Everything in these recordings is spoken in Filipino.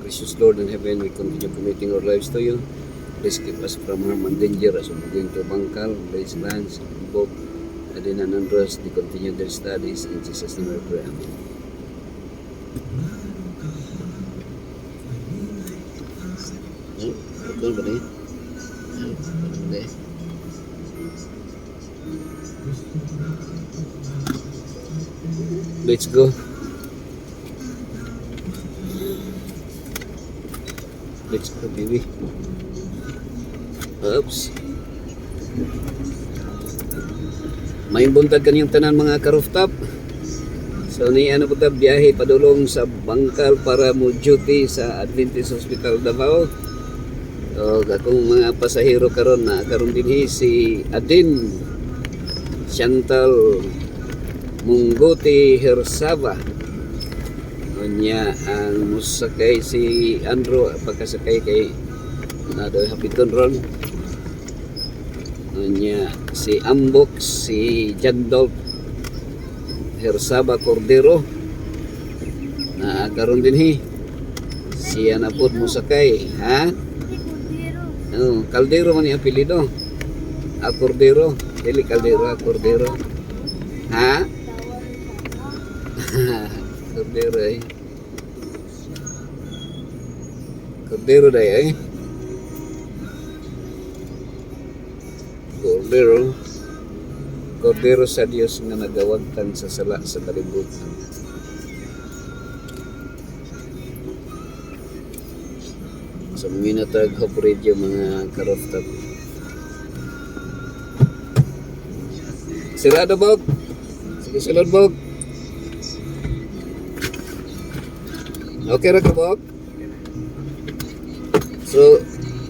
Precious Lord in heaven, we continue committing our lives to you. Please keep us from harm and danger as we begin to Bangkal, Blaze Lands, Book, Adin and Andros, they continue their studies. In Jesus' name we pray. Amen. Betul ba rin? Let's go. Let's go, baby. Oops. May buntag kaniyang tanan mga ka-rooftop. So ni ano po ta biyahe padulong sa Bangkal para mo duty sa Adventist Hospital Davao. So akong mga pasahero karon na karon dinhi si Adin Chantal Mungguti Hersaba. Unya ang musakay si Andrew pagkasakay kay nado hapiton ron. Unya si Ambok, si Jandolf Hersaba Cordero na karon dinhi. Siya na pud musakay, ha? Oh, Caldero man yung apelido. Cordero, dili Caldero, Cordero. Ha? Cordero eh. Cordero day eh. Cordero. Cordero sa Dios nga nagawagtan sa sala sa kalibutan. Sa minatag Hope Radio mga ka-rooftop. Sirado Bog. Sige sulod Bog. Okay ra ka Bog? So,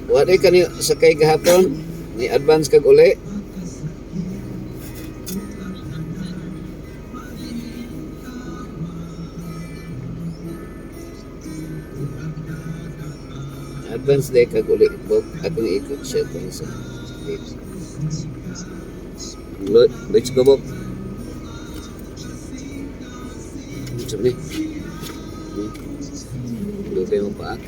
wala ka ni sakay gahapon ni advance kag uli. Advance day kag uli Bog. Akong ikot siya kung sa let's go Bog. Sabi ni lupay mo pa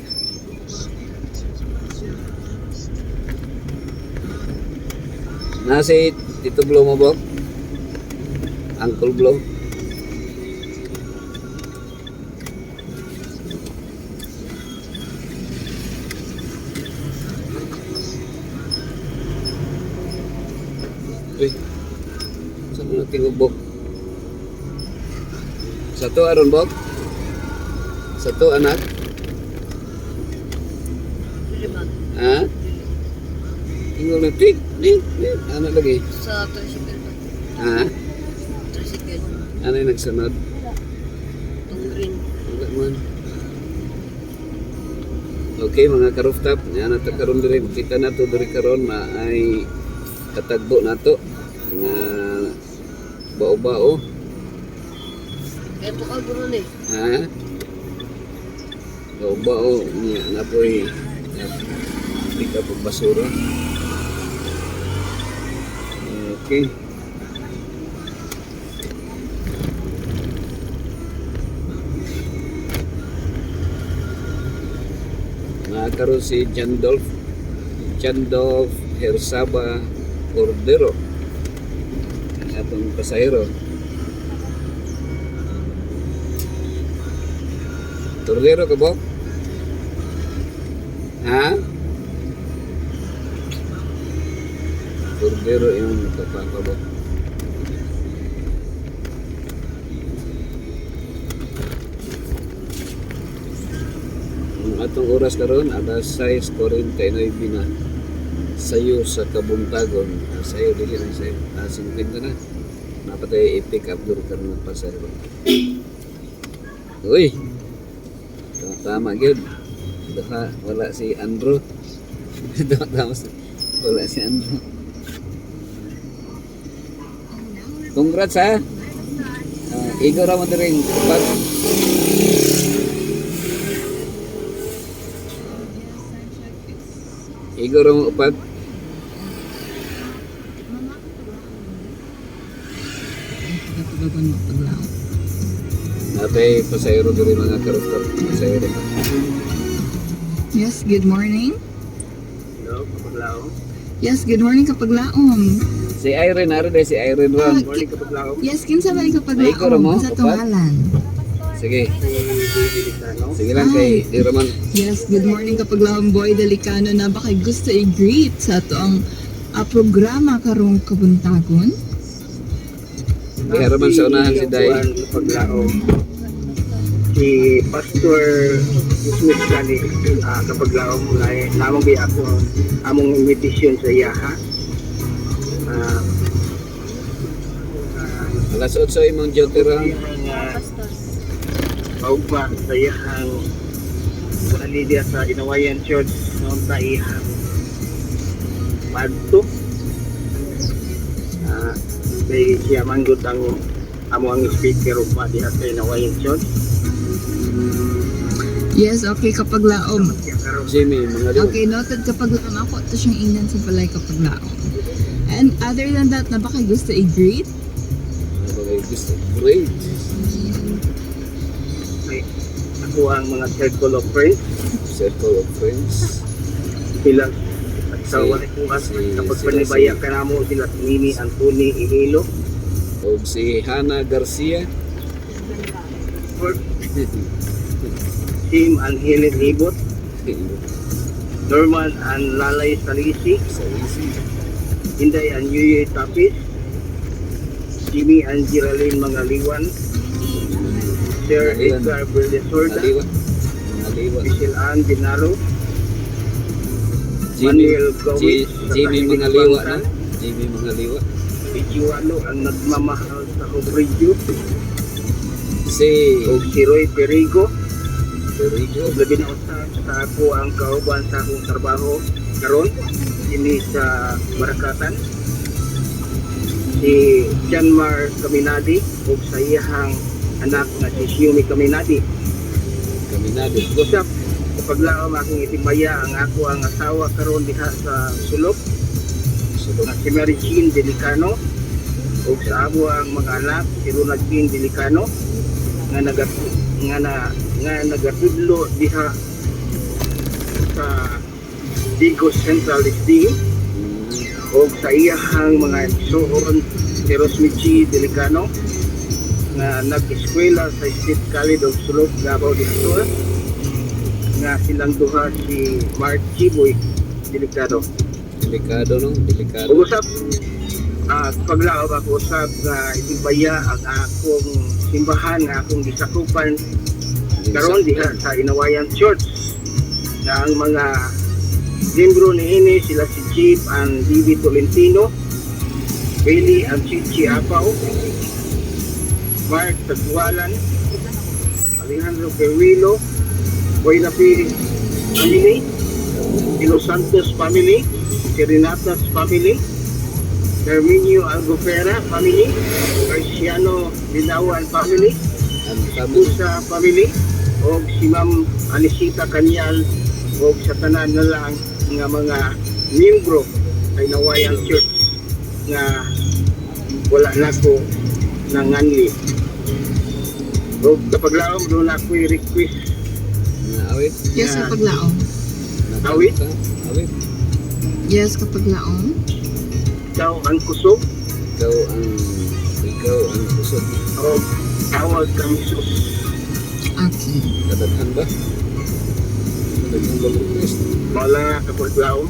nasi Tito Blow mo Bog. Uncle Blow. Uy, saan mo natin Bog? Sa to aron Bog? Sa to anak? Ha? Tingol na tik, ano lagi? Sa tricycle ba? Ha? Tricycle. Ano yung nagsunod? Itong green. Wala man. Okay mga ka-rooftop, yan nato karon diri kita nato diri karon na ay katagbo nato nga bao-bao. Kaya po ka guro ni. Ha? Bao-bao niya na po'y pick up ang basura. Okay. Nakaroon si Jandolf Hersaba Cordero ang atong pasahero. Cordero ka ba? Ha? Cordero yung nakapapabot. Ang atong oras karon ada 6:49 na sayo sa kabuntagon. Sayo dili na sayo. 50 na. Napatay i-pick up dur karon ng pasahero. Uy. Tama gyud. Wala si Andrew. Tama wala si Andrew. Congrats ha. Igo ra mo diring pag Igo ra mo upad. Natay pasayro diri mga karuptor. Pasayro pa. Yes, good morning. Hello, Kapaglaong. Yes, good morning Kapaglaom. Si Irene, ari day si Irene Ah, ron. Morning, Kapaglaong. Yes, kinsa ba Naigo Kapaglaom? mo, Sa kapat? tungalan. Sige, Si Baby Licano. sige lang kay Di Raman. Yes, good morning Kapaglaom Boy Delicano na baka gusto i-greet sa ato ang programa karong kabuntagon. Di Raman sa unahan si Day. Juan Kapaglaong. Si Pastor Jesus Kani, Kapaglaong, namang biya ako among invitation sa Yaha. Alas 8 imong duty ron. Paugma sa Yahang Lidia sa Inawayan Church noong taihang Madto. May siya manggod ang amo ang speaker ug diha sa Inawayan Church. Yes, okay Kapaglaom. Siya karon Jimmy, mga liw. Okay, noted Kapaglaom. Ako ito siyang inan sa balay Kapaglaom. And other than that, na baka gusto i-greet? Bagay gusto. Great. may ako ang mga circle of friends Circle of friends. sila at sa wala ko kapag panibaya ka namo sila si Mimi Anthony Ihilo O si Hana Garcia. Tim and Helen Ibot, Norman and Lalay Salisi, Sa easy. Inday and Yuye Tapis, Jimmy and Geraldine Mangaliwan, Sir Mangaliwan. Edgar Berlesorda, Maliwa. Maliwa. Michelle Ann Dinaro, Jimmy, Manuel Gawis, Jimmy mga liwa na. Jimmy mga liwa. Ijuano ang nagmamahal sa Hobridyo, Si o si Roy Perigo, Perigo. o labi na usap sa ako ang kauban sa akong trabaho karon ini sa Barakatan. Si Janmar Kaminadi o sa iyahang anak na si Shiumi Kaminadi. Kami na din. Usap, kapag laom akong itimaya ang ako ang asawa karon diha sa sulok na si Mary Jean Delicano o sa amo ang mga anak si Ronald Jean Delicano nga nagatudlo diha sa Digos Central SD o sa iyahang mga igsoon si Rosmichi Delicano nga nag-eskwela sa State College of Sulok, Davao del Sur nga silang duha si Mark Chiboy Delicado. Delikado no? Delikado. Ug-usap paglaom ako usab nga itibaya ang akong simbahan nga akong gisakupan karon diha sa Inawayan Church na ang mga membro niini sila si Chief and Bibi Tolentino, Bailey and Chichi Apaw, Mark Tagwalan, Alejandro Perwilo, Buena Piri family, si Los Santos family, si Renatas family, Herminio Albufera family, Marciano Dilawan family, Ang family. Pusa family, o si Ma'am Anisita Kanyal, o sa tanan na lang nga mga miyembro sa Inawayan Church nga wala na ko nanganli. O kapag laom doon ako request Na awit. Yes, Yeah. Kapaglaom. Awit? Awit. Yes, Kapaglaom. daw ang kusog Ikaw ang kusog. o tawag kang sus. Okay. Kadaghan ba? Kadaghan ba request? Wala nga kapag laom.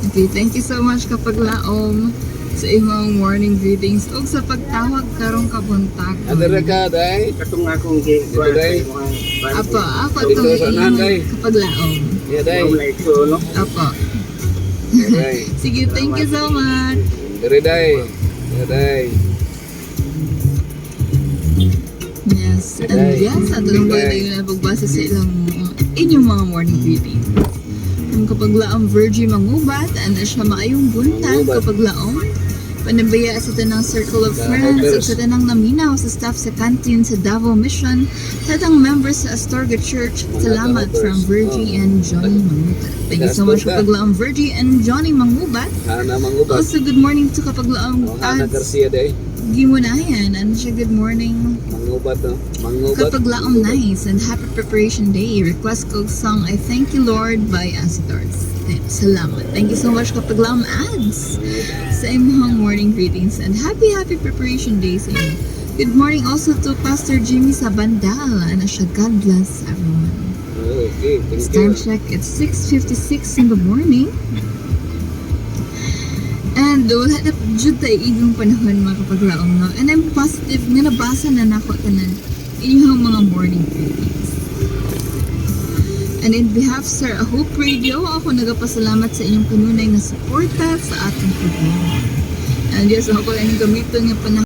Okay, thank you so much Kapaglaom sa imong morning greetings ug sa pagtawag karong kabuntagon. Adara ka, Day. Katong akong gigwa Dito, Day. sa mga Ako Dito itong sa unahan, Day. Kapaglaom. Yeah, Day. Mga ito, no? Apo. Day. Sige, thank you so much. Dire, Day. Yeah, Day. Yes, and Day. yes, at anong Day. ba na pagbasa sa inyong mga morning greeting. Kung kapaglaong Virgin Mangubat, ano siya maayong buntag Mangubat. kapaglaong. Panabaya sa tanang circle of friends at sa tanang naminaw sa staff sa canteen sa Davao Mission, sa tanang members sa Astorga Church. Salamat from Virgie and Johnny Mangubat. Thank you so much kapaglaong Virgie and Johnny Mangubat. Hana Mangubat. Also, good morning to kapaglaong Hana Garcia, Day. gimunayan. Ano siya, good morning. Mangubat, no? Mangubat. Kapag laom nice and happy preparation day. Request ko song I Thank You Lord by Asidors. Salamat. Thank you so much Kapag laom ads. Sa imong morning greetings and happy preparation day sa inyo. Good morning also to Pastor Jimmy Sabandal. Ano siya, God bless everyone. Okay, thank Time you. check, it's 6:56 in the morning. And wala na jud tayo igong panahon mga kapaglaom, no? And I'm positive nga nabasa na nako tanan inyong mga morning greetings. And in behalf Sir Hope Radio, ako nagapasalamat sa inyong kanunay na suporta sa ating programa. And yes, ako lang gamiton nga panahon